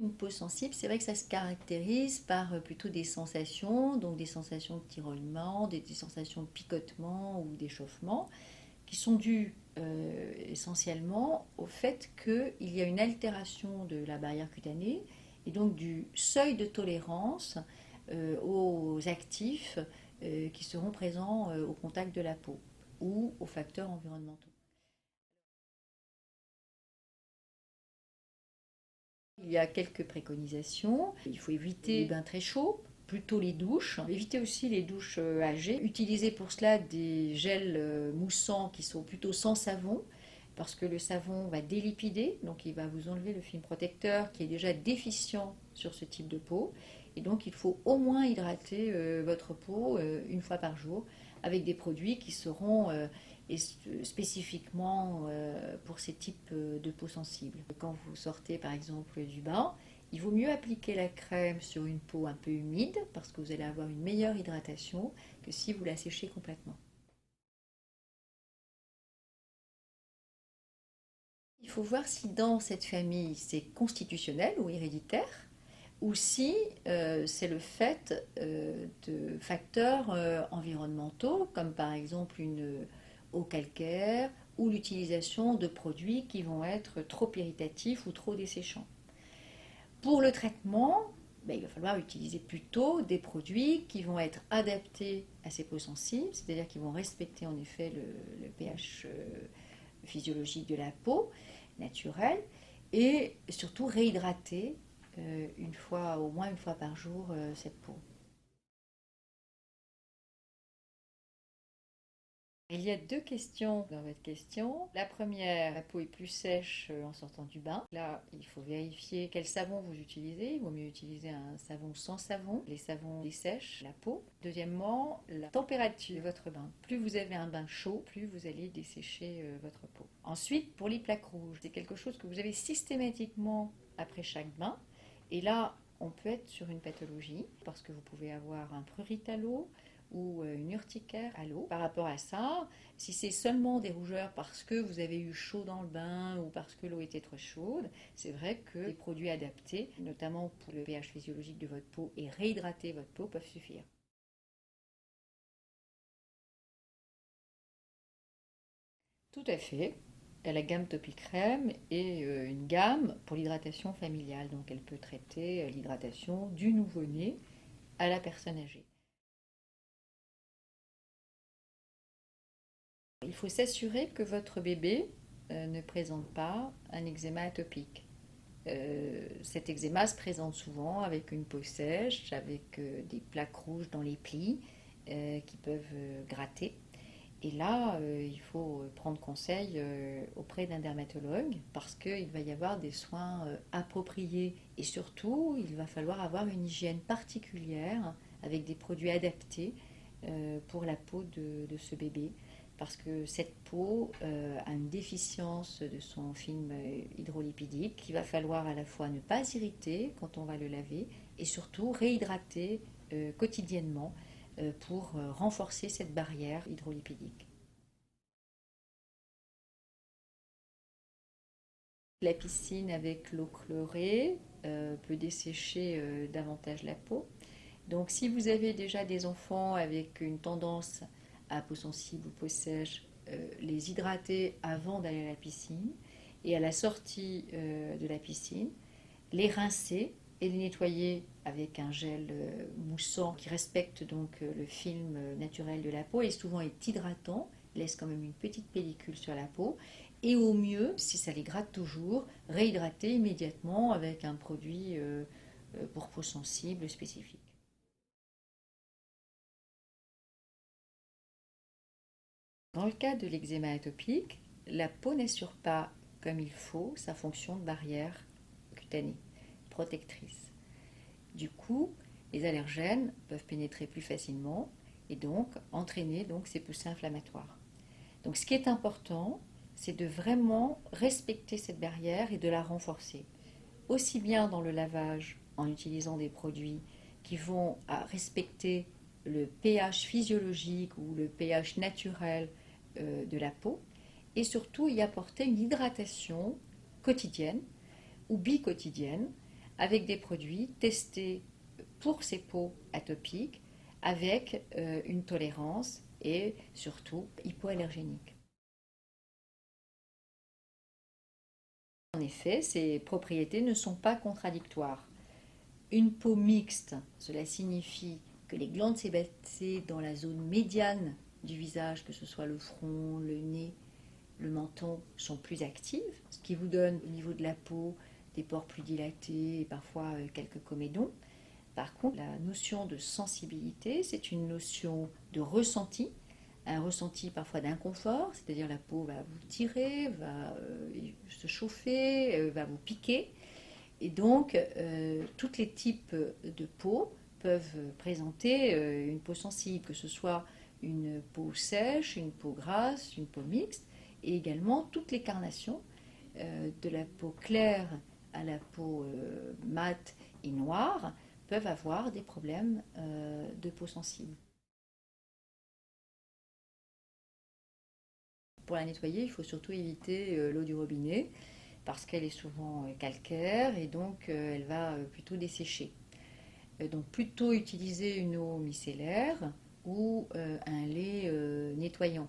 Une peau sensible, c'est vrai que ça se caractérise par plutôt des sensations, donc des sensations de tiraillement, des sensations de picotement ou d'échauffement, qui sont dues essentiellement au fait qu'il y a une altération de la barrière cutanée et donc du seuil de tolérance aux actifs qui seront présents au contact de la peau ou aux facteurs environnementaux. Il y a quelques préconisations. Il faut éviter les bains très chauds, plutôt les douches. Éviter aussi les douches âgées. Utiliser pour cela des gels moussants qui sont plutôt sans savon, parce que le savon va délipider, donc il va vous enlever le film protecteur qui est déjà déficient sur ce type de peau. Et donc il faut au moins hydrater votre peau une fois par jour avec des produits qui seront spécifiquement pour ces types de peau sensibles. Quand vous sortez par exemple du bain, il vaut mieux appliquer la crème sur une peau un peu humide parce que vous allez avoir une meilleure hydratation que si vous la séchez complètement. Il faut voir si dans cette famille c'est constitutionnel ou héréditaire ou si c'est le fait de facteurs environnementaux comme par exemple une eau calcaire ou l'utilisation de produits qui vont être trop irritatifs ou trop desséchants. Pour le traitement, il va falloir utiliser plutôt des produits qui vont être adaptés à ces peaux sensibles, c'est-à-dire qui vont respecter en effet le pH physiologique de la peau naturelle et surtout réhydrater au moins une fois par jour cette peau. Il y a deux questions dans votre question. La première, la peau est plus sèche en sortant du bain. Là, il faut vérifier quel savon vous utilisez. Il vaut mieux utiliser un savon sans savon. Les savons dessèchent la peau. Deuxièmement, la température de votre bain. Plus vous avez un bain chaud, plus vous allez dessécher votre peau. Ensuite, pour les plaques rouges, c'est quelque chose que vous avez systématiquement après chaque bain. Et là, on peut être sur une pathologie parce que vous pouvez avoir un prurit à l'eau ou une urticaire à l'eau. Par rapport à ça, si c'est seulement des rougeurs parce que vous avez eu chaud dans le bain ou parce que l'eau était trop chaude, c'est vrai que les produits adaptés, notamment pour le pH physiologique de votre peau et réhydrater votre peau, peuvent suffire. Tout à fait. La gamme Topicrème est une gamme pour l'hydratation familiale, donc elle peut traiter l'hydratation du nouveau-né à la personne âgée. Il faut s'assurer que votre bébé ne présente pas un eczéma atopique. Cet eczéma se présente souvent avec une peau sèche, avec des plaques rouges dans les plis qui peuvent gratter. Et là, il faut prendre conseil auprès d'un dermatologue parce qu'il va y avoir des soins appropriés et surtout, il va falloir avoir une hygiène particulière avec des produits adaptés pour la peau de ce bébé parce que cette peau a une déficience de son film hydrolipidique qu'il va falloir à la fois ne pas irriter quand on va le laver et surtout réhydrater quotidiennement pour renforcer cette barrière hydrolipidique. La piscine avec l'eau chlorée peut dessécher davantage la peau. Donc si vous avez déjà des enfants avec une tendance à peau sensible ou peau sèche, les hydrater avant d'aller à la piscine et à la sortie de la piscine, les rincer et les nettoyer avec un gel moussant qui respecte donc le film naturel de la peau et souvent est hydratant, laisse quand même une petite pellicule sur la peau et au mieux, si ça les gratte toujours, réhydrater immédiatement avec un produit pour peau sensible spécifique. Dans le cas de l'eczéma atopique, la peau n'assure pas comme il faut sa fonction de barrière cutanée, protectrice. Du coup, les allergènes peuvent pénétrer plus facilement et donc entraîner ces poussées inflammatoires. Donc ce qui est important, c'est de vraiment respecter cette barrière et de la renforcer. Aussi bien dans le lavage en utilisant des produits qui vont respecter le pH physiologique ou le pH naturel de la peau et surtout y apporter une hydratation quotidienne ou biquotidienne avec des produits testés pour ces peaux atopiques avec une tolérance et surtout hypoallergénique. En effet, ces propriétés ne sont pas contradictoires. Une peau mixte, cela signifie que les glandes sébacées dans la zone médiane du visage, que ce soit le front, le nez, le menton, sont plus actives, ce qui vous donne au niveau de la peau des pores plus dilatés et parfois quelques comédons. Par contre, la notion de sensibilité, c'est une notion de ressenti, un ressenti parfois d'inconfort, c'est-à-dire la peau va vous tirer, va se chauffer, va vous piquer. Et donc, tous les types de peau peuvent présenter une peau sensible, que ce soit une peau sèche, une peau grasse, une peau mixte, et également toutes les carnations, de la peau claire à la peau mate et noire, peuvent avoir des problèmes de peau sensible. Pour la nettoyer, il faut surtout éviter l'eau du robinet parce qu'elle est souvent calcaire et donc elle va plutôt dessécher. Donc plutôt utiliser une eau micellaire ou un lait nettoyant.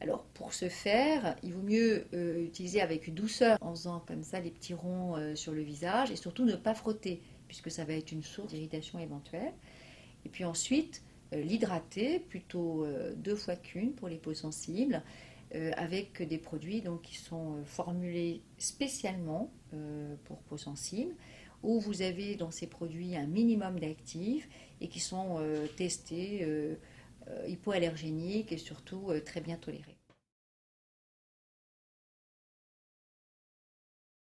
Alors pour ce faire, il vaut mieux utiliser avec douceur en faisant comme ça les petits ronds sur le visage et surtout ne pas frotter puisque ça va être une source d'irritation éventuelle. Et puis ensuite, l'hydrater plutôt 2 fois qu'une pour les peaux sensibles avec des produits donc, qui sont formulés spécialement pour peau sensible où vous avez dans ces produits un minimum d'actifs et qui sont testés hypoallergéniques et surtout très bien tolérés.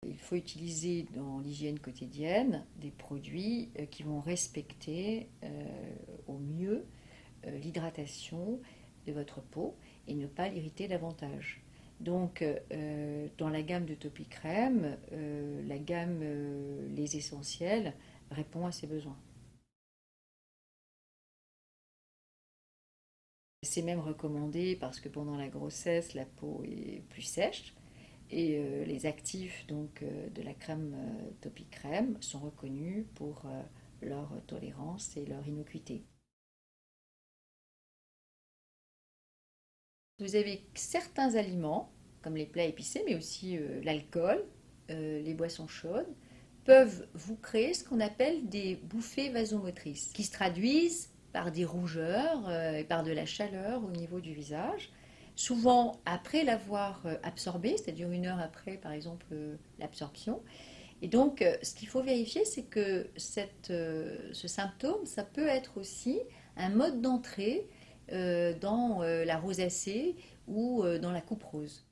Il faut utiliser dans l'hygiène quotidienne des produits qui vont respecter au mieux l'hydratation de votre peau et ne pas l'irriter davantage. Donc, dans la gamme de Topicrème, la gamme Les Essentiels répond à ces besoins. C'est même recommandé parce que pendant la grossesse, la peau est plus sèche et les actifs donc, de la crème Topicrème sont reconnus pour leur tolérance et leur innocuité. Vous avez certains aliments, comme les plats épicés, mais aussi l'alcool, les boissons chaudes, peuvent vous créer ce qu'on appelle des bouffées vasomotrices, qui se traduisent par des rougeurs et par de la chaleur au niveau du visage, souvent après l'avoir absorbé, c'est-à-dire 1 heure après, par exemple, l'absorption. Et donc, ce qu'il faut vérifier, c'est que ce symptôme, ça peut être aussi un mode d'entrée dans la rosacée ou dans la coupe rose.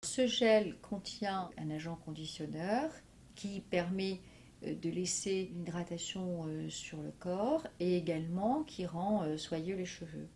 Ce gel contient un agent conditionneur qui permet de laisser une hydratation sur le corps et également qui rend soyeux les cheveux.